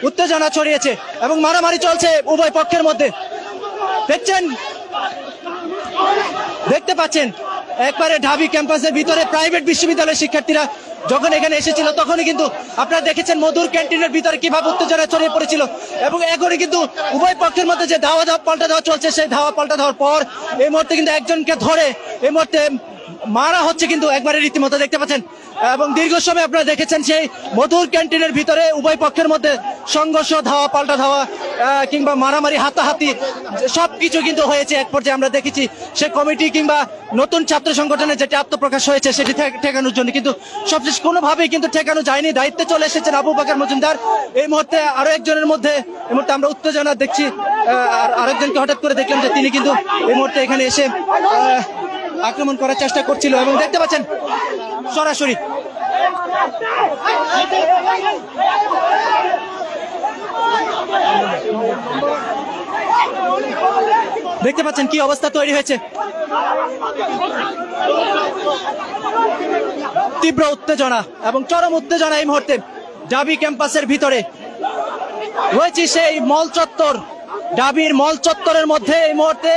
উত্তেজনা ছড়িয়েছে এবং মারামারি চলছে উভয় পক্ষের মধ্যে। দেখতে পাচ্ছেন একবারে ঢাবি ক্যাম্পাসের ভিতরে প্রাইভেট বিশ্ববিদ্যালয়ের শিক্ষার্থীরা যখন এখানে এসেছিল তখনই কিন্তু আপনারা দেখেছেন মধুর ক্যান্টিনের ভিতরে কিভাবে উত্তেজনা ছড়িয়ে পড়েছিল এবং এখনই কিন্তু উভয় পক্ষের মধ্যে যে ধাওয়া পাল্টা ধাওয়া চলছে সেই ধাওয়া পাল্টা ধাওয়ার পর এই মুহূর্তে কিন্তু একজনকে ধরে এই মুহূর্তে মারা হচ্ছে কিন্তু একবারে রীতিমতো দেখতে পাচ্ছেন। এবং দীর্ঘ সময় আপনারা দেখেছেন সেই মধুর ক্যান্টিনের ভিতরে উভয় পক্ষের মধ্যে সংঘর্ষ, ধাওয়া পাল্টা ধাওয়া কিংবা মারামারি, হাতাহাতি সবকিছু কিন্তু হয়েছে। এক পর্যায়ে আমরা দেখেছি সে কমিটি কিংবা নতুন ছাত্র সংগঠনের যেটি আত্মপ্রকাশ হয়েছে সেটি ঠেকানোর জন্য, কিন্তু সবশেষ কোনোভাবেই কিন্তু ঠেকানো যায়নি। দায়িত্বে চলে এসেছেন আবু বকর মজুমদার। এই মুহূর্তে আরো একজনের মধ্যে এই মুহূর্তে আমরা উত্তেজনা দেখছি, আর আরেকজনকে হঠাৎ করে দেখলাম যে তিনি কিন্তু এই মুহূর্তে এখানে এসে আক্রমণ করার চেষ্টা করছিল এবং দেখতে পাচ্ছেন সরাসরি দেখতে পাচ্ছেন কি অবস্থা তৈরি হয়েছে। তীব্র উত্তেজনা এবং চরম উত্তেজনা এই মুহূর্তে ঢাবি ক্যাম্পাসের ভিতরে রয়েছে। সেই মল চত্বর, ঢাবির মল চত্বরের মধ্যে এই মুহূর্তে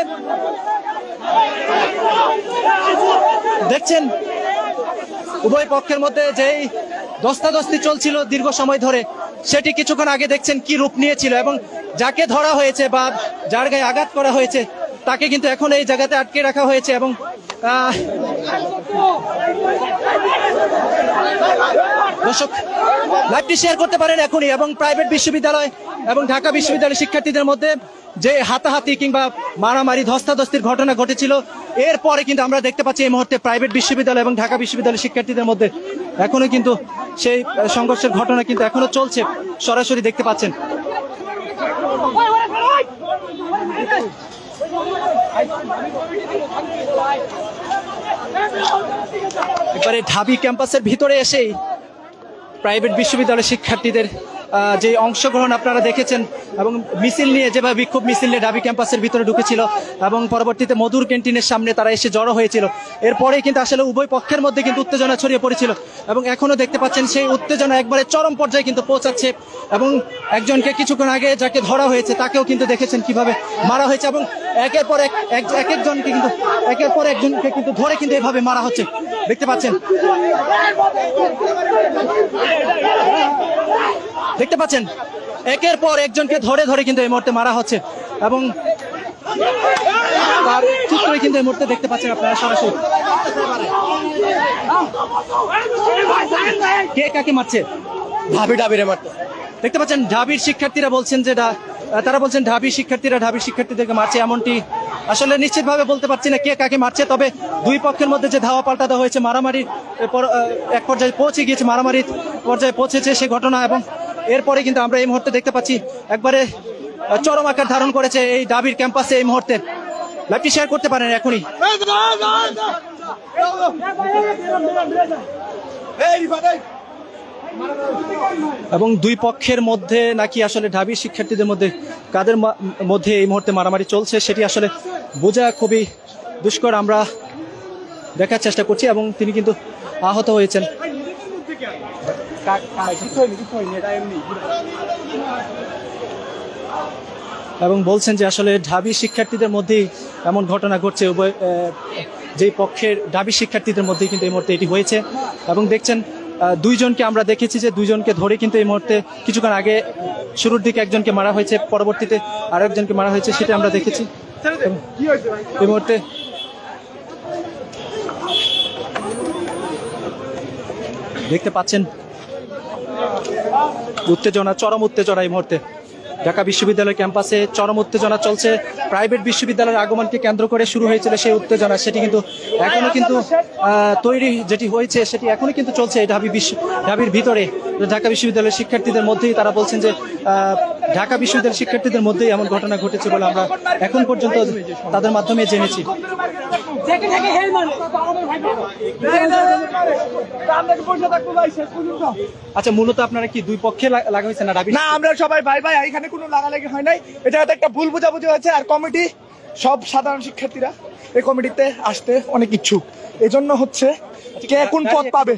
দেখছেন উভয় পক্ষের মধ্যে যেই ধস্তাধস্তি চলছিল দীর্ঘ সময় ধরে, সেটি কিছুক্ষণ আগে দেখছেন কি রূপ নিয়েছিল এবং যাকে ধরা হয়েছে বা যার গায়ে আঘাত করা হয়েছে তাকে কিন্তু এখন এই জায়গাতে আটকে রাখা হয়েছে। এবং দর্শক লাইভটি শেয়ার করতে পারেন এখনই। এবং প্রাইভেট বিশ্ববিদ্যালয় এবং ঢাকা বিশ্ববিদ্যালয়ের শিক্ষার্থীদের মধ্যে যে হাতাহাতি কিংবা মারামারি ধস্তাধস্তির ঘটনা ঘটেছিল এরপরে কিন্তু আমরা দেখতে পাচ্ছি এই মুহূর্তে প্রাইভেট বিশ্ববিদ্যালয় এবং ঢাকা বিশ্ববিদ্যালয়ের শিক্ষার্থীদের মধ্যে এখনো কিন্তু সেই সংঘর্ষের ঘটনা কিন্তু এখনো চলছে, সরাসরি দেখতে পাচ্ছেন। এবারে ঢাবি ক্যাম্পাসের ভিতরে এসেই প্রাইভেট বিশ্ববিদ্যালয়ের শিক্ষার্থীদের যে অংশগ্রহণ আপনারা দেখেছেন এবং মিছিল নিয়ে যেভাবে বিক্ষোভ মিছিল নিয়ে ঢাবি ক্যাম্পাসের ভিতরে ঢুকেছিল এবং পরবর্তীতে মধুর ক্যান্টিনের সামনে তারা এসে জড়ো হয়েছিল, এরপরে কিন্তু আসলে উভয় পক্ষের মধ্যে কিন্তু উত্তেজনা ছড়িয়ে পড়েছিল এবং এখনো দেখতে পাচ্ছেন সেই উত্তেজনা একবারে চরম পর্যায়ে কিন্তু পৌঁছাচ্ছে। এবং একজনকে কিছুক্ষণ আগে যাকে ধরা হয়েছে তাকেও কিন্তু দেখেছেন কিভাবে মারা হয়েছে এবং একের পর একজনকে কিন্তু একের পর একজনকে কিন্তু ধরে কিন্তু এভাবে মারা হচ্ছে দেখতে পাচ্ছেন। দেখতে পাচ্ছেন একের পর একজনকে ধরে ধরে কিন্তু এই মুহূর্তে মারা হচ্ছে এবং তার চিত্রই কিন্তু এই মুহূর্তে দেখতে পাচ্ছেন আপনারা সরাসরি। কে কাকে মারছে? ঢাবিরে মারছে। দেখতে পাচ্ছেন ঢাবির শিক্ষার্থীরা বলছেন যে তারা বলছেন ঢাবির শিক্ষার্থীদেরকে মারছে। এমনটি আসলে নিশ্চিতভাবে বলতে পারছি না কে কাকে মারছে, তবে দুই পক্ষের মধ্যে যে ধাওয়া পাল্টা দেওয়া হয়েছে, মারামারি এক পর্যায়ে পৌঁছে গিয়েছে, মারামারি পর্যায়ে পৌঁছেছে সে ঘটনা এবং এরপরে কিন্তু আমরা এই মুহূর্তে দেখতে পাচ্ছি একবারে চরম আকার ধারণ করেছে এই ঢাবির ক্যাম্পাসে এই মুহূর্তে। লাইভটি শেয়ার করতে পারেন এখনই। এবং দুই পক্ষের মধ্যে নাকি আসলে ঢাবির শিক্ষার্থীদের মধ্যে কাদের মধ্যে এই মুহূর্তে মারামারি চলছে সেটি আসলে বোঝা খুবই দুষ্কর। আমরা দেখার চেষ্টা করছি এবং তিনি কিন্তু আহত হয়েছেন। এবং বলছেন যে আসলে ঢাবি শিক্ষার্থীদের মধ্যেই এমন ঘটনা ঘটছে, উভয় যেই পক্ষের ঢাবি শিক্ষার্থীদের মধ্যেই কিন্তু এই মুহূর্তে এটি হয়েছে। এবং দেখছেন দুইজনকে আমরা দেখেছি যে দুইজনকে ধরে কিন্তু এই মুহূর্তে কিছুক্ষণ আগে শুরুর দিকে একজনকে মারা হয়েছে, পরবর্তীতে আরো একজনকে মারা হয়েছে, সেটা আমরা দেখেছি। এই মুহূর্তে দেখতে পাচ্ছেন উত্তেজনা, চরম উত্তেজনা এই মুহূর্তে ঢাকা বিশ্ববিদ্যালয় ক্যাম্পাসে চরম উত্তেজনা চলছে। প্রাইভেট বিশ্ববিদ্যালয়ের আগমনকে কেন্দ্র করে শুরু হয়েছিল সেই উত্তেজনা, সেটি কিন্তু এখনো কিন্তু তৈরি যেটি হয়েছে সেটি এখনো কিন্তু চলছে ঢাবির ভিতরে। ঢাকা বিশ্ববিদ্যালয়ের শিক্ষার্থীদের মধ্যেই তারা বলছেন যে ঢাকা বিশ্ববিদ্যালয়ের শিক্ষার্থীদের মধ্যেই এমন ঘটনা ঘটেছে বলে আমরা এখন পর্যন্ত তাদের মাধ্যমে জেনেছি। আচ্ছা, মূলত আপনারা কি দুই পক্ষে লাগা হয়েছে না? না, আমরা সবাই ভাই ভাই, এখানে কোনো লাগালাগি হয় নাই। এটা একটা ভুল বোঝাবুঝি হয়েছে। আর কমিটি সব সাধারণ শিক্ষার্থীরা এই কমিটিতে আসতে অনেক ইচ্ছুক, এজন্য হচ্ছে কে কোন পদ পাবে।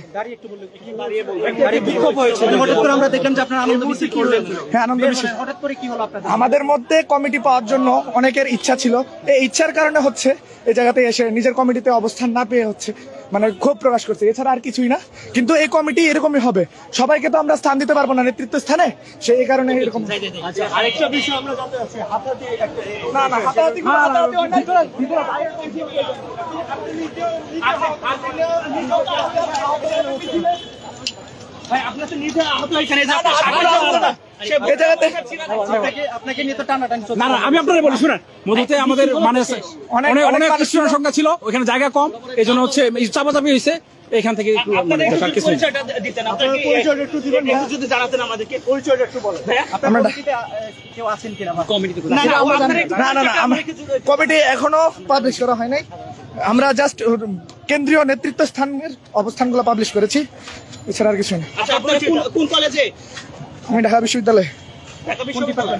বিক্ষোভ হয়েছে হঠাৎ করে আমরা দেখলাম যে আপনারা আনন্দ মিছিল করলেন। হ্যাঁ, আনন্দ মিছিল। হঠাৎ করে কি হলো আপনাদের? আমাদের মধ্যে কমিটি পাওয়ার জন্য অনেকের ইচ্ছা ছিল, এই ইচ্ছার কারণে হচ্ছে এই জায়গাতে এসে নিজের কমিটিতে অবস্থান না পেয়ে হচ্ছে মানে ক্ষোভ প্রকাশ করছে, এছাড়া আর কিছুই না। কিন্তু এই কমিটি এরকমই হবে, সবাইকে তো আমরা স্থান দিতে পারবো না নেতৃত্ব স্থানে, সেই কারণে এরকম। আরেকটা বিষয় আমরা জানতে চাচ্ছি, হাতাহাতি না না, হাতাহাতি কোনো হাতাহাতি হয় নাই। ভাই আপনার তো নিজে আহত এখানে এই জায়গাতে আপনাকে নিয়ে তো টানাটানি চলছে। না না, আমি আপনারা বলি শুনেন, মধুতে আমাদের মানে অনেক অনেক মানুষ অনেক স্টুডেন্ট সংখ্যা ছিল, ওখানে জায়গা কম, এই জন্য হচ্ছে চাপাচাপি হয়েছে এখান থেকে একটু মানে দেখার কিছু নেই। পরিচয়টা দিতেন, আপনার পরিচয়টা একটু দিবেন, একটু যদি জানাতেন আমাদেরকে পরিচয়টা একটু বলেন। আপনার আমরা- কমিটিতে, কেউ আছেন কিনা বা কমিটিতে? না না আপনার একটু না না না, আমরা কমিটি এখনো পাবলিশ করা হয় নাই, আমরা জাস্ট কেন্দ্রীয় নেতৃত্ব স্থানের অবস্থানগুলো পাবলিশ করেছি, এছাড়া আর কিছু না। আচ্ছা আপনার কোন কলেজে? আমি ঢাকা বিশ্ববিদ্যালয়ে। ঢাকা বিশ্ববিদ্যালয়।